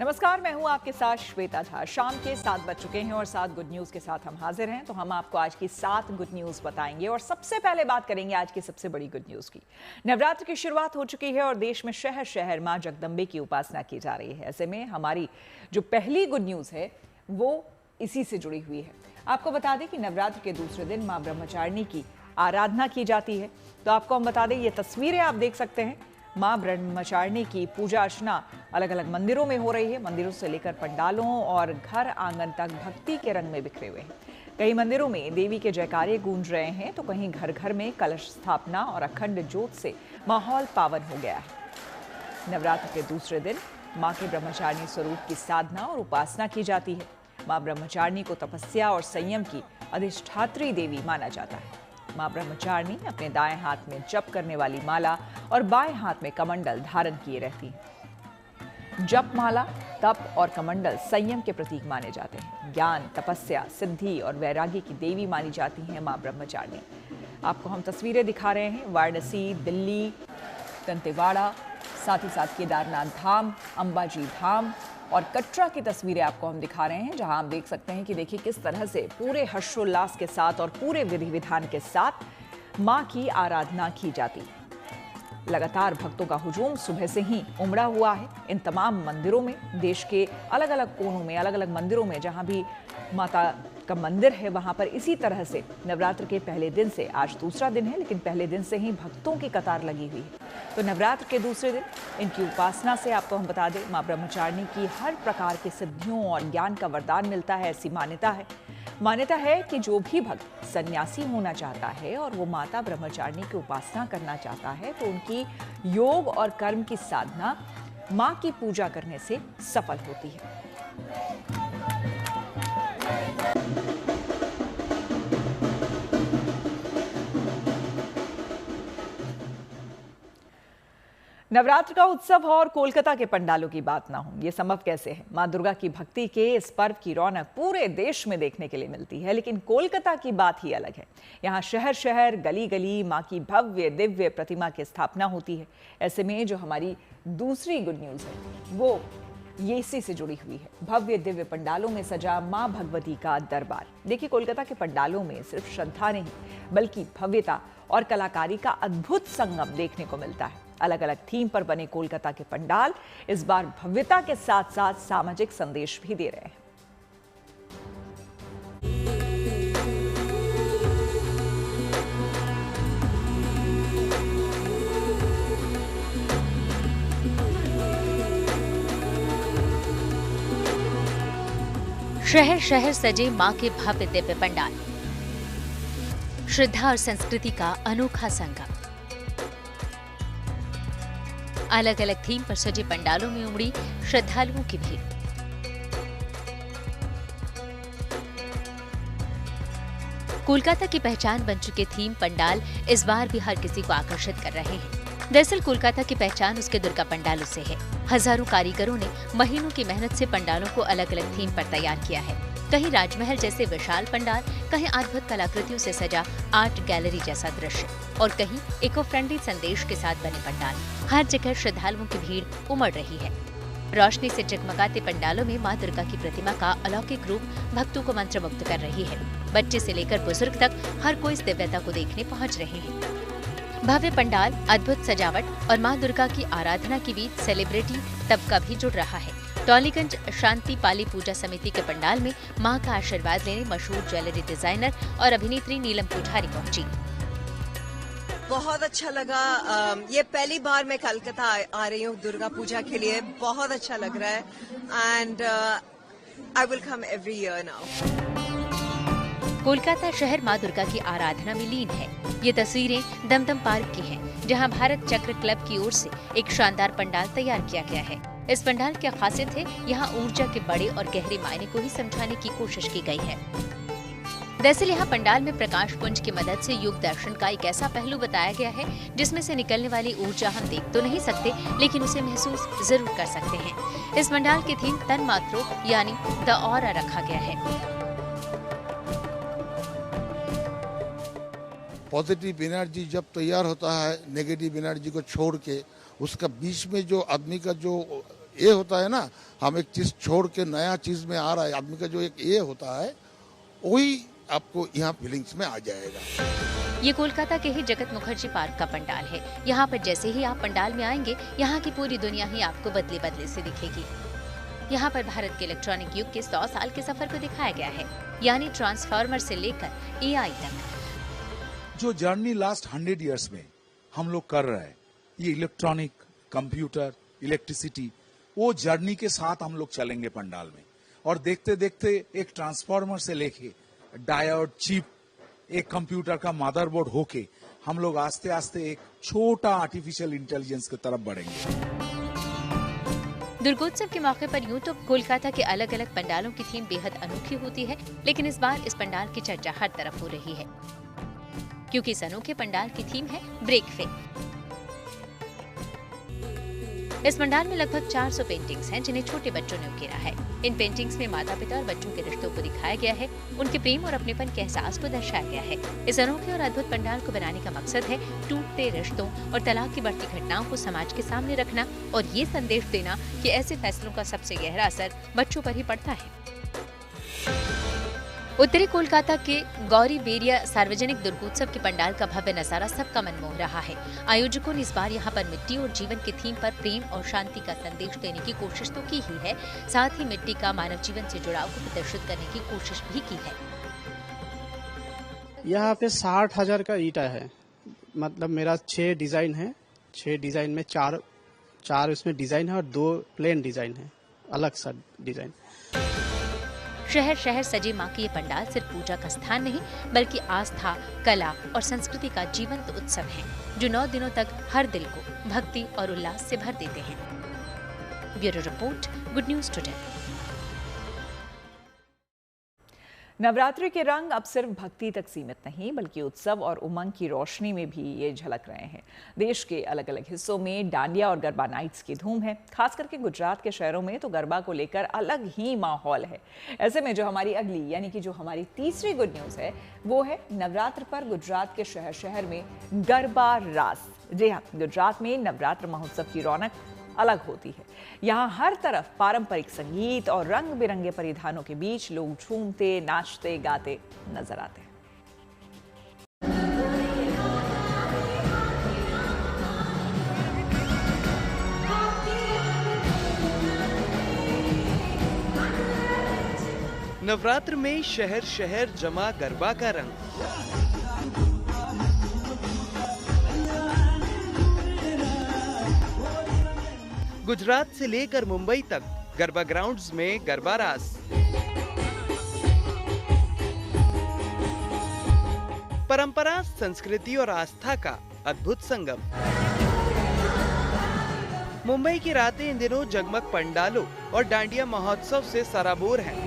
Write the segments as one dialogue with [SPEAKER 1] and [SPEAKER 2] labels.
[SPEAKER 1] नमस्कार, मैं हूं आपके साथ श्वेता झा। शाम के 7 बज चुके हैं और 7 गुड न्यूज के साथ हम हाजिर हैं। तो हम आपको आज की 7 गुड न्यूज बताएंगे और सबसे पहले बात करेंगे आज की सबसे बड़ी गुड न्यूज की। नवरात्र की शुरुआत हो चुकी है और देश में शहर शहर मां जगदम्बे की उपासना की जा रही है। ऐसे में हमारी जो पहली गुड न्यूज है वो इसी से जुड़ी हुई है। आपको बता दें कि नवरात्र के दूसरे दिन मां ब्रह्मचारिणी की आराधना की जाती है। तो आपको हम बता दें, ये तस्वीरें आप देख सकते हैं। मां ब्रह्मचारिणी की पूजा अर्चना अलग अलग मंदिरों में हो रही है। मंदिरों से लेकर पंडालों और घर आंगन तक भक्ति के रंग में बिखरे हुए हैं। कई मंदिरों में देवी के जयकारे गूंज रहे हैं तो कहीं घर घर में कलश स्थापना और अखंड ज्योत से माहौल पावन हो गया है। नवरात्र के दूसरे दिन मां के ब्रह्मचारिणी स्वरूप की साधना और उपासना की जाती है। मां ब्रह्मचारिणी को तपस्या और संयम की अधिष्ठात्री देवी माना जाता है। मां ब्रह्मचारिणी अपने दाएं हाथ में जप करने वाली माला और बाएं हाथ में कमंडल धारण किए रहती हैं। जप माला, तप और कमंडल संयम के प्रतीक माने जाते हैं। ज्ञान, तपस्या, सिद्धि और वैराग्य की देवी मानी जाती हैं मां ब्रह्मचारिणी। आपको हम तस्वीरें दिखा रहे हैं वाराणसी, दिल्ली, दंतेवाड़ा, साथ ही साथ केदारनाथ धाम, अंबाजी धाम और कटरा की तस्वीरें आपको हम दिखा रहे हैं, जहां आप देख सकते हैं कि देखिए किस तरह से पूरे हर्षोल्लास के साथ और पूरे विधि विधान के साथ मां की आराधना की जाती है। लगातार भक्तों का हुजूम सुबह से ही उमड़ा हुआ है। इन तमाम मंदिरों में, देश के अलग अलग कोनों में, अलग अलग मंदिरों में जहां भी माता का मंदिर है वहां पर इसी तरह से नवरात्र के पहले दिन से, आज दूसरा दिन है लेकिन पहले दिन से ही भक्तों की कतार लगी हुई है। तो नवरात्र के दूसरे दिन इनकी उपासना से आपको हम बता दें, मां ब्रह्मचारिणी की हर प्रकार की सिद्धियों और ज्ञान का वरदान मिलता है, ऐसी मान्यता है कि जो भी भक्त सन्यासी होना चाहता है और वो माता ब्रह्मचारिणी की उपासना करना चाहता है तो उनकी योग और कर्म की साधना मां की पूजा करने से सफल होती है। नवरात्र का उत्सव और कोलकाता के पंडालों की बात ना हो, ये संभव कैसे है। मां दुर्गा की भक्ति के इस पर्व की रौनक पूरे देश में देखने के लिए मिलती है, लेकिन कोलकाता की बात ही अलग है। यहाँ शहर शहर, गली गली मां की भव्य दिव्य प्रतिमा की स्थापना होती है। ऐसे में जो हमारी दूसरी गुड न्यूज है वो ये इसी से जुड़ी हुई है। भव्य दिव्य पंडालों में सजा मां भगवती का दरबार। देखिए, कोलकाता के पंडालों में सिर्फ श्रद्धा नहीं बल्कि भव्यता और कलाकारी का अद्भुत संगम देखने को मिलता है। अलग अलग थीम पर बने कोलकाता के पंडाल इस बार भव्यता के साथ साथ सामाजिक संदेश भी दे रहे हैं।
[SPEAKER 2] शहर शहर सजे मां के भव्य दिव्य पंडाल, श्रद्धा और संस्कृति का अनोखा संगम। अलग अलग थीम पर सजे पंडालों में उमड़ी श्रद्धालुओं की भीड़। कोलकाता की पहचान बन चुके थीम पंडाल इस बार भी हर किसी को आकर्षित कर रहे हैं। दरअसल कोलकाता की पहचान उसके दुर्गा पंडालों से है। हजारों कारीगरों ने महीनों की मेहनत से पंडालों को अलग अलग थीम पर तैयार किया है। कहीं राजमहल जैसे विशाल पंडाल, कहीं अद्भुत कलाकृतियों से सजा आर्ट गैलरी जैसा दृश्य और कहीं इको फ्रेंडली संदेश के साथ बने पंडाल। हर जगह श्रद्धालुओं की भीड़ उमड़ रही है। रोशनी से जगमगाते पंडालों में मां दुर्गा की प्रतिमा का अलौकिक रूप भक्तों को मंत्रमुग्ध कर रही है। बच्चे से लेकर बुजुर्ग तक हर कोई इस दिव्यता को देखने पहुंच रहे हैं। भव्य पंडाल, अद्भुत सजावट और मां दुर्गा की आराधना के बीच सेलिब्रिटी तबका भी जुड़ रहा है। टॉलीगंज शांति पाली पूजा समिति के पंडाल में मां का आशीर्वाद लेने मशहूर ज्वेलरी डिजाइनर और अभिनेत्री नीलम पुजारी पहुंची।
[SPEAKER 3] बहुत अच्छा लगा। ये पहली बार मैं कलकत्ता आ रही हूँ दुर्गा पूजा के लिए। बहुत अच्छा लग रहा है and I will come every year now.
[SPEAKER 2] Kolkata शहर मां दुर्गा की आराधना में लीन है। ये तस्वीरें दमदम पार्क की हैं, जहां भारत चक्र क्लब की ओर से एक शानदार पंडाल तैयार किया गया है। इस पंडाल की खासियत है यहाँ ऊर्जा के बड़े और गहरे मायने को ही समझाने की कोशिश की गई है। दरअसल यहाँ पंडाल में प्रकाश पुंज की मदद से योग दर्शन का एक ऐसा पहलू बताया गया है जिसमें से निकलने वाली ऊर्जा हम देख तो नहीं सकते लेकिन उसे महसूस जरूर कर सकते हैं। इस पंडाल की थीम तन मात्रो यानी द ऑरा रखा गया है।
[SPEAKER 4] पॉजिटिव एनर्जी जब तैयार होता है, नेगेटिव एनर्जी को छोड़ के उसका बीच में जो आदमी का जो ये होता है ना, हम एक चीज छोड़ के नया चीज में आ रहा है, आदमी का जो एक ये होता है वही आपको यहाँ फीलिंग्स में आ जाएगा।
[SPEAKER 2] ये कोलकाता के ही जगत मुखर्जी पार्क का पंडाल है। यहाँ पर जैसे ही आप पंडाल में आएंगे, यहाँ की पूरी दुनिया ही आपको बदले बदले से दिखेगी। यहाँ पर भारत के इलेक्ट्रॉनिक युग के 100 साल के सफर को दिखाया गया है, यानी ट्रांसफार्मर से लेकर एआई तक।
[SPEAKER 5] जो जर्नी लास्ट 100 इयर्स में हम लोग कर रहे हैं, ये इलेक्ट्रॉनिक, कंप्यूटर, इलेक्ट्रिसिटी, वो जर्नी के साथ हम लोग चलेंगे पंडाल में। और देखते देखते एक ट्रांसफार्मर से लेके डायोड, चिप, एक कंप्यूटर का मदरबोर्ड होके हम लोग आस्ते आस्ते एक छोटा आर्टिफिशियल इंटेलिजेंस की तरफ बढ़ेंगे।
[SPEAKER 2] दुर्गोत्सव के मौके पर यूं तो कोलकाता के अलग अलग पंडालों की थीम बेहद अनोखी होती है, लेकिन इस बार इस पंडाल की चर्चा हर तरफ हो रही है, क्योंकि इस अनोखे पंडाल की थीम है ब्रेक फे। इस पंडाल में लगभग 400 पेंटिंग्स हैं, जिन्हें छोटे बच्चों ने उकेरा है। इन पेंटिंग्स में माता पिता और बच्चों के रिश्तों को दिखाया गया है, उनके प्रेम और अपनेपन के एहसास को दर्शाया गया है। इस अनोखे और अद्भुत पंडाल को बनाने का मकसद है टूटते रिश्तों और तलाक की बढ़ती घटनाओं को समाज के सामने रखना और ये संदेश देना कि ऐसे फैसलों का सबसे गहरा असर बच्चों पर ही पड़ता है। उत्तरी कोलकाता के गौरी बेरिया सार्वजनिक दुर्गोत्सव के पंडाल का भव्य नजारा सबका मन मोह रहा है। आयोजकों ने इस बार यहाँ पर मिट्टी और जीवन की थीम पर प्रेम और शांति का संदेश देने की कोशिश तो की ही है, साथ ही मिट्टी का मानव जीवन से जुड़ाव को प्रदर्शित करने की कोशिश भी की है।
[SPEAKER 6] यहाँ पे 60,000 का ईटा है, मतलब मेरा 6 डिजाइन है। 6 डिजाइन में चार उसमें डिजाइन है और 2 प्लेन डिजाइन है, अलग सा डिजाइन।
[SPEAKER 2] शहर शहर सजे मां की ये पंडाल सिर्फ पूजा का स्थान नहीं, बल्कि आस्था, कला और संस्कृति का जीवंत उत्सव है, जो 9 दिनों तक हर दिल को भक्ति और उल्लास से भर देते हैं। Bureau report, good news today.
[SPEAKER 1] Navratri के रंग अब सिर्फ भक्ति तक सीमित नहीं, बल्कि उत्सव और उमंग की रोशनी में भी ये झलक रहे हैं। देश के अलग अलग हिस्सों में डांडिया और गरबा नाइट्स की धूम है। खास करके गुजरात के शहरों में तो गरबा को लेकर अलग ही माहौल है। ऐसे में जो हमारी अगली यानी कि जो हमारी तीसरी गुड न्यूज़ है वो है नवरात्र पर गुजरात के शहर शहर में गरबा रास। जी हाँ, गुजरात में नवरात्र महोत्सव की रौनक अलग होती है। यहाँ हर तरफ पारंपरिक संगीत और रंग बिरंगे परिधानों के बीच लोग झूमते, नाचते, गाते नजर आते हैं।
[SPEAKER 7] नवरात्र में शहर शहर जमा गरबा का रंग। गुजरात से लेकर मुंबई तक गरबा ग्राउंड्स में गरबा रास। परंपरा, संस्कृति और आस्था का अद्भुत संगम। मुंबई की रातें इन दिनों जगमग पंडालों और डांडिया महोत्सव से सराबोर हैं।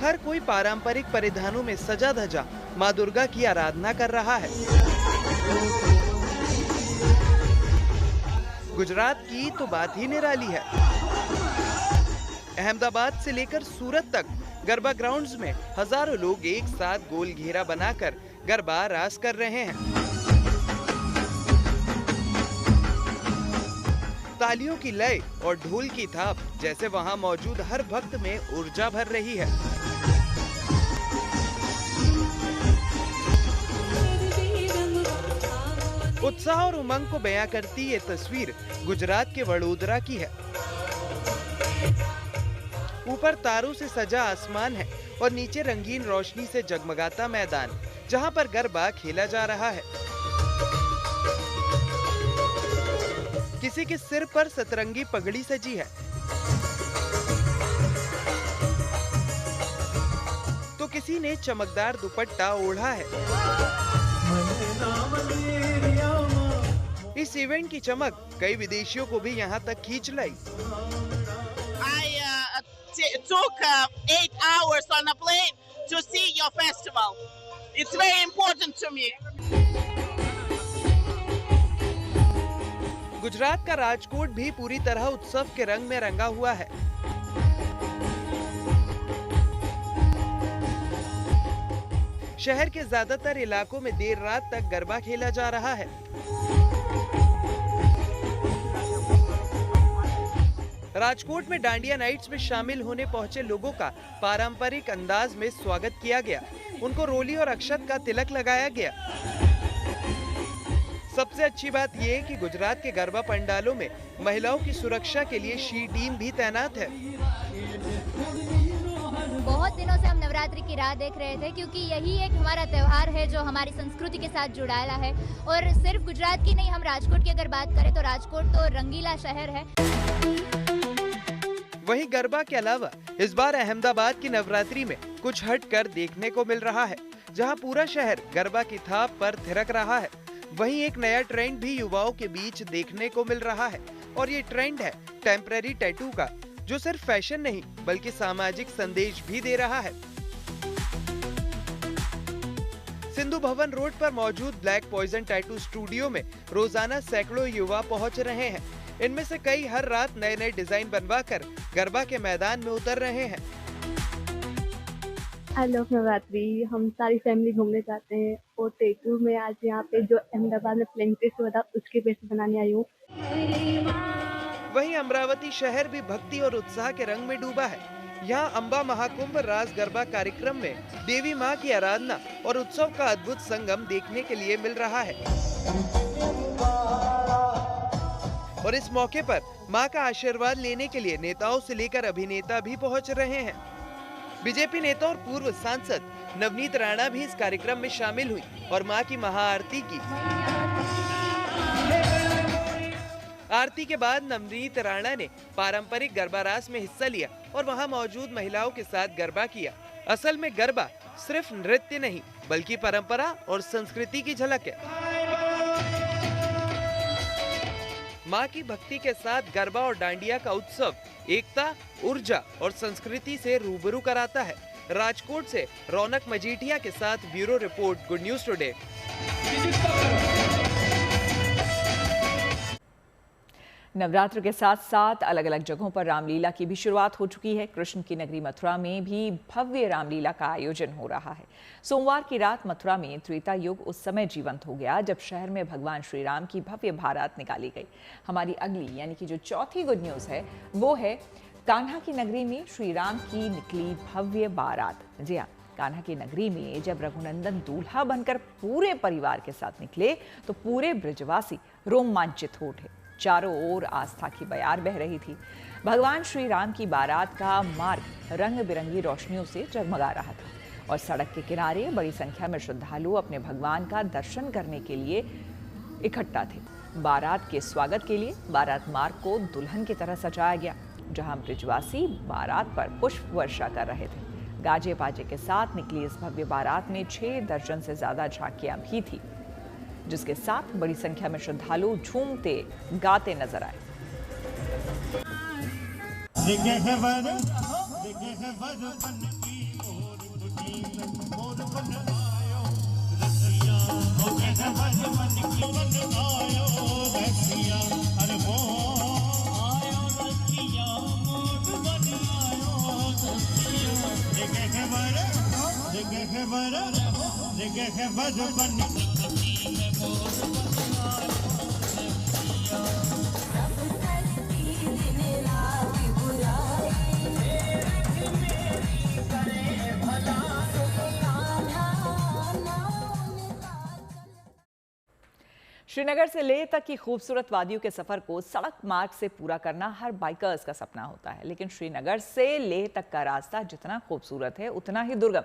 [SPEAKER 7] हर कोई पारंपरिक परिधानों में सजा धजा मां दुर्गा की आराधना कर रहा है। गुजरात की तो बात ही निराली है। अहमदाबाद से लेकर सूरत तक गरबा ग्राउंड्स में हजारों लोग एक साथ गोल घेरा बनाकर गरबा रास कर रहे हैं। तालियों की लय और ढोल की थाप जैसे वहां मौजूद हर भक्त में ऊर्जा भर रही है। उत्साह और उमंग को बयां करती ये तस्वीर गुजरात के वडोदरा की है। ऊपर तारों से सजा आसमान है और नीचे रंगीन रोशनी से जगमगाता मैदान, जहां पर गरबा खेला जा रहा है। किसी के सिर पर सतरंगी पगड़ी सजी है, तो किसी ने चमकदार दुपट्टा ओढ़ा है। इस इवेंट की चमक कई विदेशियों को भी यहाँ तक खींच लाई।
[SPEAKER 8] It took 8 hours on a plane to see your festival. It's very important to me.
[SPEAKER 7] Gujarat का राजकोट भी पूरी तरह उत्सव के रंग में रंगा हुआ है। शहर के ज्यादातर इलाकों में देर रात तक गरबा खेला जा रहा है। राजकोट में डांडिया नाइट्स में शामिल होने पहुंचे लोगों का पारंपरिक अंदाज में स्वागत किया गया। उनको रोली और अक्षत का तिलक लगाया गया। सबसे अच्छी बात यह है कि गुजरात के गरबा पंडालों में महिलाओं की सुरक्षा के लिए शी टीम भी तैनात है।
[SPEAKER 9] बहुत दिनों से हम नवरात्रि की राह देख रहे थे, क्योंकि यही एक हमारा त्योहार है जो हमारी संस्कृति के साथ जुड़ाया है। और सिर्फ गुजरात की नहीं, हम राजकोट की अगर बात करें तो राजकोट तो रंगीला शहर है।
[SPEAKER 7] वहीं गरबा के अलावा इस बार अहमदाबाद की नवरात्रि में कुछ हटकर देखने को मिल रहा है, जहां पूरा शहर गरबा की थाप पर थिरक रहा है। वहीं एक नया ट्रेंड भी युवाओं के बीच देखने को मिल रहा है, और ये ट्रेंड है टेम्पररी टैटू का, जो सिर्फ फैशन नहीं बल्कि सामाजिक संदेश भी दे रहा है। सिंधु भवन रोड पर मौजूद ब्लैक पॉइजन टैटू स्टूडियो में रोजाना सैकड़ों युवा पहुंच रहे हैं। इनमें से कई हर रात नए नए डिजाइन बनवाकर गरबा के मैदान में उतर रहे हैं।
[SPEAKER 10] I love Navratri. हम सारी फैमिली घूमने जाते हैं और टैटू में आज यहाँ पे जो अहमदाबाद में प्लेन टेस्ट हुआ था उसके बेस पे बनाने आई हूँ।
[SPEAKER 7] वहीं अमरावती शहर भी भक्ति और उत्साह के रंग में डूबा है। यहाँ अम्बा महाकुंभ रास गरबा कार्यक्रम में देवी माँ की आराधना और उत्सव का अद्भुत संगम देखने के लिए मिल रहा है। और इस मौके पर माँ का आशीर्वाद लेने के लिए नेताओं से लेकर अभिनेता भी पहुँच रहे हैं। बीजेपी नेता और पूर्व सांसद नवनीत राणा भी इस कार्यक्रम में शामिल हुई और मां की महाआरती की। आरती के बाद नवनीत राणा ने पारंपरिक गरबा रास में हिस्सा लिया और वहां मौजूद महिलाओं के साथ गरबा किया। असल में गरबा सिर्फ नृत्य नहीं बल्कि परंपरा और संस्कृति की झलक है। माँ की भक्ति के साथ गरबा और डांडिया का उत्सव एकता, ऊर्जा और संस्कृति से रूबरू कराता है। राजकोट से रौनक मजीठिया के साथ bureau report, good news today.
[SPEAKER 1] Navratra के साथ साथ अलग अलग जगहों पर रामलीला की भी शुरुआत हो चुकी है। कृष्ण की नगरी मथुरा में भी भव्य रामलीला का आयोजन हो रहा है। सोमवार की रात मथुरा में त्रेता युग उस समय जीवंत हो गया जब शहर में भगवान श्री राम की भव्य बारात निकाली गई। हमारी अगली यानी कि जो चौथी गुड न्यूज है वो है कान्हा की नगरी में श्री राम की निकली भव्य बारात। जी हाँ, कान्हा की नगरी में जब रघुनंदन दूल्हा बनकर पूरे परिवार के साथ निकले तो पूरे ब्रजवासी रोमांचित हो उठे। चारों ओर आस्था की बयार बह रही थी। भगवान श्री राम की बारात का मार्ग रंग बिरंगी रोशनियों से जगमगा रहा था और सड़क के किनारे बड़ी संख्या में श्रद्धालु अपने भगवान का दर्शन करने के लिए इकट्ठा थे। बारात के स्वागत के लिए बारात मार्ग को दुल्हन की तरह सजाया गया, जहां ब्रजवासी बारात पर पुष्प वर्षा कर रहे थे। गाजे बाजे के साथ निकली इस भव्य बारात में 6 दर्जन से ज्यादा झांकियां भी थी, जिसके साथ बड़ी संख्या में श्रद्धालु झूमते गाते नजर आए। श्रीनगर से लेह तक की खूबसूरत वादियों के सफर को सड़क मार्ग से पूरा करना हर बाइकर्स का सपना होता है, लेकिन श्रीनगर से लेह तक का रास्ता जितना खूबसूरत है उतना ही दुर्गम।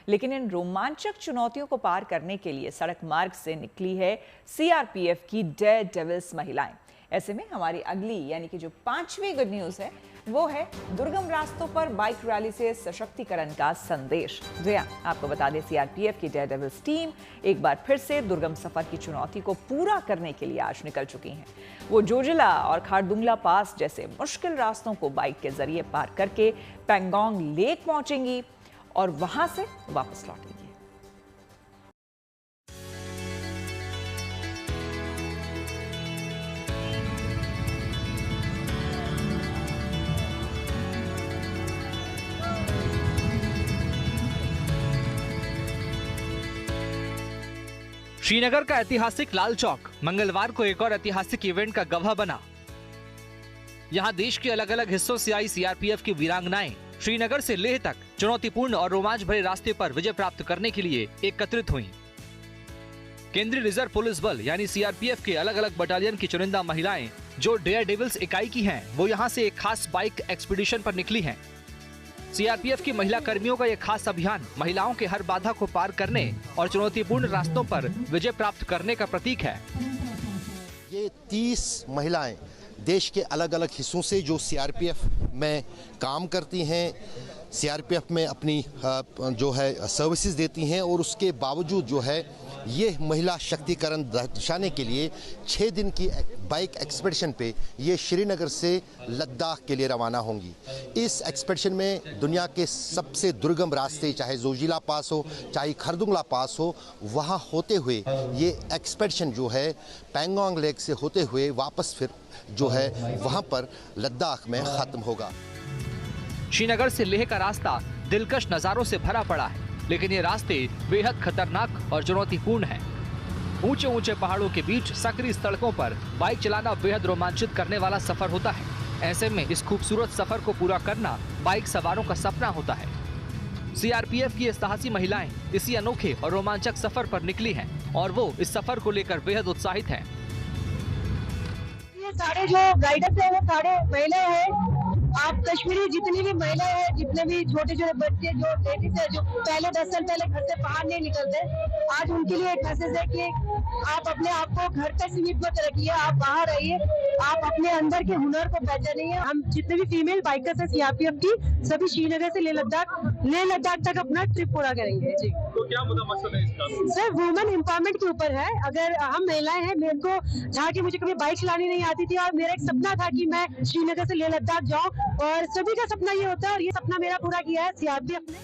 [SPEAKER 1] लेकिन इन रोमांचक चुनौतियों को पार करने के लिए सड़क मार्ग से निकली है सीआरपीएफ की डेयर डेविल्स महिलाएं। ऐसे में हमारी अगली यानी कि जो 5वीं गुड न्यूज है वो है दुर्गम रास्तों पर बाइक रैली से सशक्तिकरण का संदेश। जी हां, आपको बता दें सीआरपीएफ की डेयर डेविल्स टीम एक बार फिर से दुर्गम सफर की चुनौती को पूरा करने के लिए आज निकल चुकी हैं। वो जोजिला और खारदुंगला पास जैसे मुश्किल रास्तों को बाइक के जरिए पार करके पैंगोंग लेक पहुंचेंगी और वहां से वापस लौटेंगी।
[SPEAKER 11] श्रीनगर का ऐतिहासिक लाल चौक मंगलवार को एक और ऐतिहासिक इवेंट का गवाह बना। यहाँ देश के अलग अलग हिस्सों से आई सीआरपीएफ की वीरांगनाएं श्रीनगर से लेह तक चुनौतीपूर्ण और रोमांच भरे रास्ते पर विजय प्राप्त करने के लिए एकत्रित हुई। केंद्रीय रिजर्व पुलिस बल यानी सीआरपीएफ के अलग अलग बटालियन की चुनिंदा महिलाएं जो डेयर डेविल्स इकाई की हैं, वो यहाँ से एक खास बाइक एक्सपीडिशन पर निकली हैं। सीआरपीएफ की महिला कर्मियों का यह खास अभियान महिलाओं के हर बाधा को पार करने और चुनौतीपूर्ण रास्तों पर विजय प्राप्त करने का प्रतीक है।
[SPEAKER 12] ये 30 महिलाएं देश के अलग अलग हिस्सों से जो सीआरपीएफ में काम करती हैं, सीआरपीएफ में अपनी जो है सर्विसेज देती हैं, और उसके बावजूद जो है ये महिला शक्तिकरण दर्शाने के लिए 6 दिन की बाइक एक्सपेडिशन पे ये श्रीनगर से लद्दाख के लिए रवाना होंगी। इस एक्सपेडिशन में दुनिया के सबसे दुर्गम रास्ते, चाहे जोजिला पास हो, चाहे खरदुंगला पास हो, वहाँ होते हुए ये एक्सपेडिशन जो है पैंगोंग लेक से होते हुए वापस फिर जो है वहाँ पर लद्दाख में ख़त्म होगा।
[SPEAKER 11] श्रीनगर से लेह का रास्ता दिलकश नज़ारों से भरा पड़ा है, लेकिन ये रास्ते बेहद खतरनाक और चुनौतीपूर्ण हैं। ऊंचे ऊंचे पहाड़ों के बीच सकरी सड़कों पर बाइक चलाना बेहद रोमांचित करने वाला सफर होता है। ऐसे में इस खूबसूरत सफर को पूरा करना बाइक सवारों का सपना होता है। सीआरपीएफ की ये साहसी महिलाएं इसी अनोखे और रोमांचक सफर पर निकली हैं और वो इस सफर को लेकर बेहद उत्साहित हैं।
[SPEAKER 13] ये सारे जो राइडर्स हैं वो सारे महिलाएं हैं। आप कश्मीरी जितनी भी महिलाएं हैं, जितने भी छोटे छोटे बच्चे जो लेडीज है, जो पहले 10 साल पहले घर से बाहर नहीं निकलते, आज उनके लिए एक मैसेज है कि आप अपने आप को घर तक सीमित मत रखिए, आप बाहर आइए, आप अपने अंदर के हुनर को पहचानिए। हम जितने भी फीमेल बाइकर्स है सीआरपीएफ की, सभी श्रीनगर से लेह लद्दाख तक अपना ट्रिप पूरा करेंगे। जी, तो क्या मकसद है इसका? सर, वुमेन एम्पावरमेंट के ऊपर है। अगर हम महिलाएं हैं, मेरे को जहाँ की मुझे कभी बाइक चलानी नहीं आती थी और मेरा एक सपना था कि मैं श्रीनगर से लेह लद्दाख जाऊँ, और सभी का सपना ये होता है और ये सपना मेरा पूरा किया है सीआरपीएफ ने।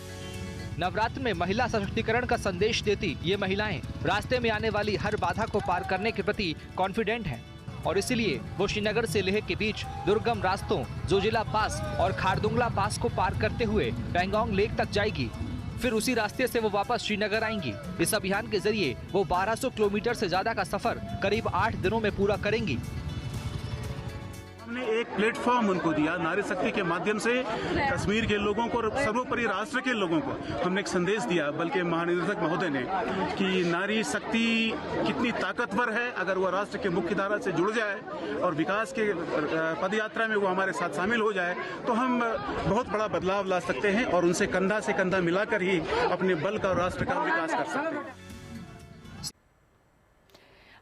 [SPEAKER 11] नवरात्र में महिला सशक्तिकरण का संदेश देती ये महिलाएं रास्ते में आने वाली हर बाधा को पार करने के प्रति कॉन्फिडेंट हैं और इसीलिए वो श्रीनगर से लेह के बीच दुर्गम रास्तों जोजिला पास और खारदुंगला पास को पार करते हुए पैंगोंग लेक तक जाएगी। फिर उसी रास्ते से वो वापस श्रीनगर आएंगी। इस अभियान के जरिए वो 1200 किलोमीटर से ज्यादा का सफर करीब 8 दिनों में पूरा करेंगी।
[SPEAKER 14] हमने एक प्लेटफॉर्म उनको दिया, नारी शक्ति के माध्यम से कश्मीर के लोगों को और सर्वोपरि राष्ट्र के लोगों को हमने एक संदेश दिया, बल्कि महानिदेशक महोदय ने, कि नारी शक्ति कितनी ताकतवर है अगर वो राष्ट्र के मुख्य धारा से जुड़ जाए और विकास के पदयात्रा में वो हमारे साथ शामिल हो जाए तो हम बहुत बड़ा बदलाव ला सकते हैं और उनसे कंधा से कंधा मिलाकर ही अपने बल का और राष्ट्र का विकास कर सकते हैं।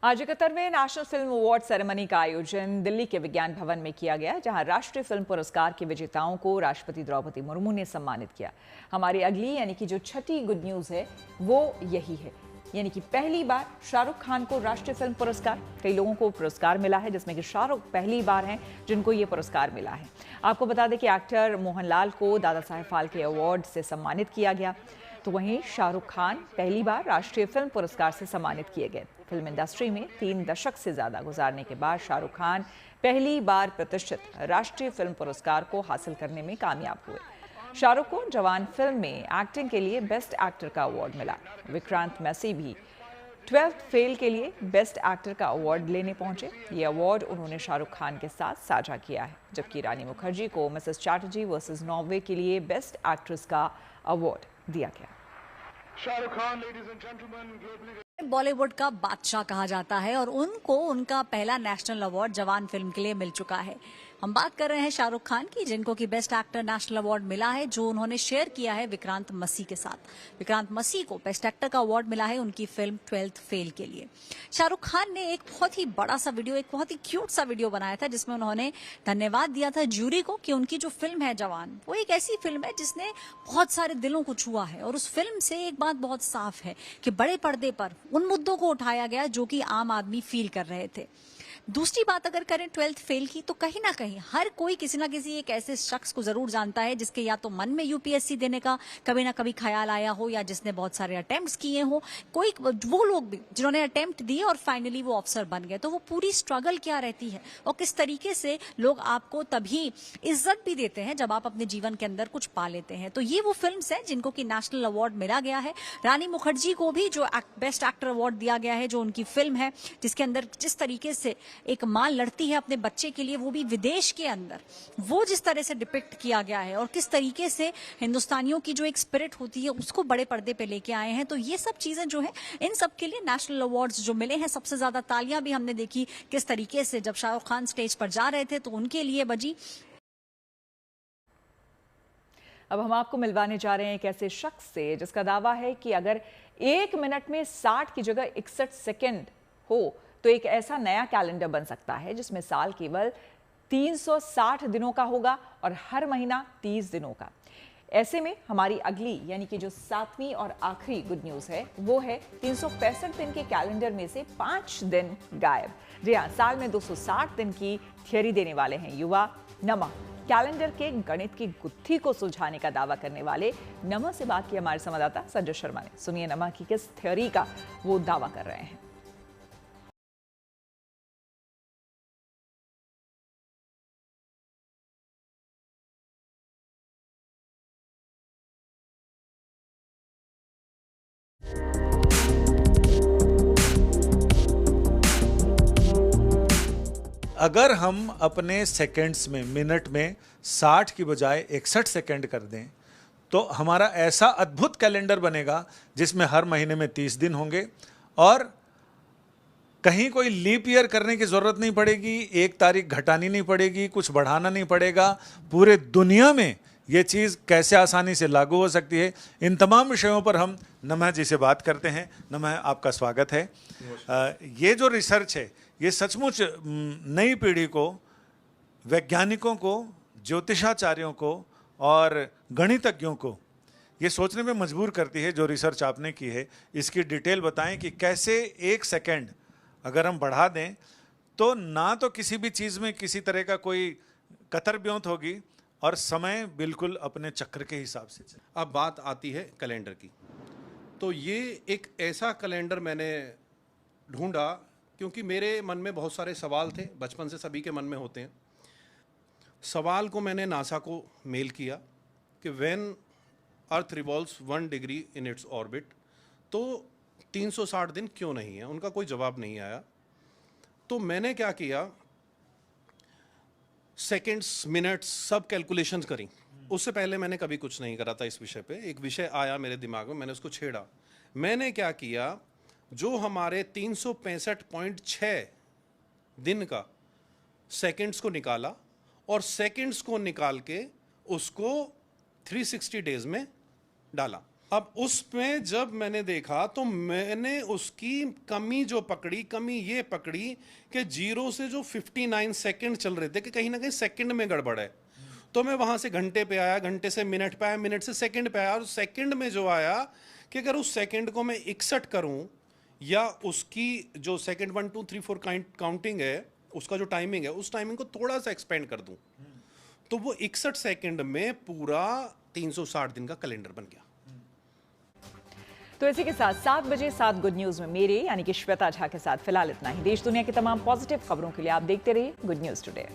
[SPEAKER 1] आज 71वें नेशनल फिल्म अवार्ड सेरेमनी का आयोजन दिल्ली के विज्ञान भवन में किया गया, जहां राष्ट्रीय फिल्म पुरस्कार के विजेताओं को राष्ट्रपति द्रौपदी मुर्मू ने सम्मानित किया। हमारी अगली यानी कि जो छठी गुड न्यूज है वो यही है, यानी कि पहली बार शाहरुख खान को राष्ट्रीय फिल्म पुरस्कार। कई लोगों को पुरस्कार मिला है, जिसमें कि शाहरुख पहली बार हैं जिनको ये पुरस्कार मिला है। आपको बता दें कि एक्टर मोहनलाल को दादा साहेब फाल्के अवार्ड से सम्मानित किया गया, तो वहीं शाहरुख खान पहली बार राष्ट्रीय फिल्म पुरस्कार से सम्मानित किए गए। फिल्म इंडस्ट्री में 3 दशक से ज्यादा गुजारने के बाद शाहरुख खान पहली बार प्रतिष्ठित राष्ट्रीय फिल्म पुरस्कार को हासिल करने में कामयाब हुए। शाहरुख को जवान फिल्म में एक्टिंग के लिए बेस्ट एक्टर का अवार्ड मिला। विक्रांत मैसी भी 12th फेल के लिए बेस्ट एक्टर का अवार्ड लेने पहुंचे। ये अवार्ड उन्होंने शाहरुख खान के साथ साझा किया है, जबकि रानी मुखर्जी को मिसेस चैटर्जी वर्सेस नॉर्वे के लिए बेस्ट एक्ट्रेस का अवार्ड दिया गया।
[SPEAKER 15] Shahrukh Khan, ladies and gentleman,
[SPEAKER 16] Bollywood का बादशाह कहा जाता है और उनको उनका पहला नेशनल अवार्ड जवान फिल्म के लिए मिल चुका है। हम बात कर रहे हैं शाहरुख खान की, जिनको कि बेस्ट एक्टर नेशनल अवार्ड मिला है, जो उन्होंने शेयर किया है विक्रांत मसी के साथ। विक्रांत मसी को बेस्ट एक्टर का अवार्ड मिला है उनकी फिल्म 12th फेल के लिए। शाहरुख खान ने एक बहुत ही बड़ा सा वीडियो, एक बहुत ही क्यूट सा वीडियो बनाया था, जिसमें उन्होंने धन्यवाद दिया था जूरी को कि उनकी जो फिल्म है जवान, वो एक ऐसी फिल्म है जिसने बहुत सारे दिलों को छुआ है। और उस फिल्म से एक बात बहुत साफ है कि बड़े पर्दे पर उन मुद्दों को उठाया गया जो कि आम आदमी फील कर रहे थे। दूसरी बात अगर करें 12th फेल की, तो कहीं ना कहीं हर कोई किसी ना किसी एक ऐसे शख्स को जरूर जानता है जिसके या तो मन में यूपीएससी देने का कभी ना कभी ख्याल आया हो, या जिसने बहुत सारे अटेम्प्ट्स किए हो। कोई वो लोग भी जिन्होंने अटेम्प्ट दिए और फाइनली वो अफसर बन गए। तो वो पूरी स्ट्रगल क्या रहती है और किस तरीके से लोग आपको तभी इज्जत भी देते हैं जब आप अपने जीवन के अंदर कुछ पा लेते हैं। तो ये वो फिल्म्स हैं जिनको कि नेशनल अवार्ड मिला गया है। रानी मुखर्जी को भी जो बेस्ट एक्टर अवार्ड दिया गया है, जो उनकी फिल्म है जिसके अंदर जिस तरीके से एक माँ लड़ती है अपने बच्चे के लिए, वो भी विदेश के अंदर, वो जिस तरह से डिपिक्ट किया गया है और किस तरीके से हिंदुस्तानियों की जो एक स्पिरिट होती है उसको बड़े पर्दे पे लेके आए हैं। तो ये सब चीजें जो है, इन सब के लिए नेशनल अवार्ड्स जो मिले हैं, सबसे ज्यादा तालियां भी हमने देखी किस तरीके से जब शाहरुख खान स्टेज पर जा रहे थे तो उनके लिए बजी।
[SPEAKER 1] अब हम आपको मिलवाने जा रहे हैं एक ऐसे शख्स से जिसका दावा है कि अगर 1 मिनट में 60 की जगह 61 सेकंड हो तो एक ऐसा नया कैलेंडर बन सकता है जिसमें साल केवल 360 दिनों का होगा और हर महीना 30 दिनों का। ऐसे में हमारी अगली यानी कि जो 7वीं और आखिरी गुड न्यूज़ है वो है 365 दिन के कैलेंडर में से 5 दिन गायब। जी हाँ, साल में 260 दिन की थियरी देने वाले हैं युवा नमा। कैलेंडर के गणित की गुत्थी को सुलझाने का दावा करने वाले नमा से बात की हमारे संवाददाता संजय शर्मा ने। सुनिए नमा की किस थ्योरी का वो दावा कर रहे हैं।
[SPEAKER 5] अगर हम अपने सेकंड्स में, मिनट में 60 की बजाय 61 सेकंड कर दें तो हमारा ऐसा अद्भुत कैलेंडर बनेगा जिसमें हर महीने में 30 दिन होंगे और कहीं कोई लीप ईयर करने की ज़रूरत नहीं पड़ेगी, एक तारीख घटानी नहीं पड़ेगी, कुछ बढ़ाना नहीं पड़ेगा। पूरे दुनिया में ये चीज़ कैसे आसानी से लागू हो सकती है, इन तमाम विषयों पर हम नमा जी से बात करते हैं। नमा, आपका स्वागत है। ये जो रिसर्च है ये सचमुच नई पीढ़ी को, वैज्ञानिकों को, ज्योतिषाचार्यों को और गणितज्ञों को ये सोचने में मजबूर करती है। जो रिसर्च आपने की है इसकी डिटेल बताएं कि कैसे 1 सेकंड अगर हम बढ़ा दें तो ना तो किसी भी चीज़ में किसी तरह का कोई कतर ब्योंत होगी और समय बिल्कुल अपने चक्र के हिसाब से चले।
[SPEAKER 17] अब बात आती है कैलेंडर की, तो ये एक ऐसा कैलेंडर मैंने ढूंढा क्योंकि मेरे मन में बहुत सारे सवाल थे, बचपन से सभी के मन में होते हैं। सवाल को मैंने नासा को मेल किया कि when earth revolves 1 degree in its orbit तो 360 दिन क्यों नहीं है। उनका कोई जवाब नहीं आया। तो मैंने क्या किया, सेकेंड्स, मिनट्स सब कैलकुलेशंस करी। उससे पहले मैंने कभी कुछ नहीं करा था इस विषय पे। एक विषय आया मेरे दिमाग में, मैंने उसको छेड़ा। मैंने क्या किया, जो हमारे 365.6 दिन का सेकंड्स को निकाला और सेकंड्स को निकाल के उसको 360 डेज में डाला। अब उसमें जब मैंने देखा तो मैंने उसकी कमी जो पकड़ी, कमी ये पकड़ी कि 0 से जो 59 सेकंड चल रहे थे कि कहीं ना कहीं सेकंड में गड़बड़ है। तो मैं वहां से घंटे पे आया, घंटे से मिनट पे आया, मिनट से सेकंड पे आया और सेकंड में जो आया कि अगर उस सेकंड को मैं 61 करूं या उसकी जो सेकंड 1 2 3 4 काउंटिंग है, उसका जो टाइमिंग है, उस टाइमिंग को थोड़ा सा एक्सपेंड कर दूं तो वो 61 सेकंड में पूरा 360 दिन का कैलेंडर बन गया।
[SPEAKER 1] तो इसी के साथ 7 बजे 7 गुड न्यूज में मेरे यानी कि श्वेता झा के साथ फिलहाल इतना ही। देश दुनिया की तमाम पॉजिटिव खबरों के लिए आप देखते रहिए गुड न्यूज टुडे।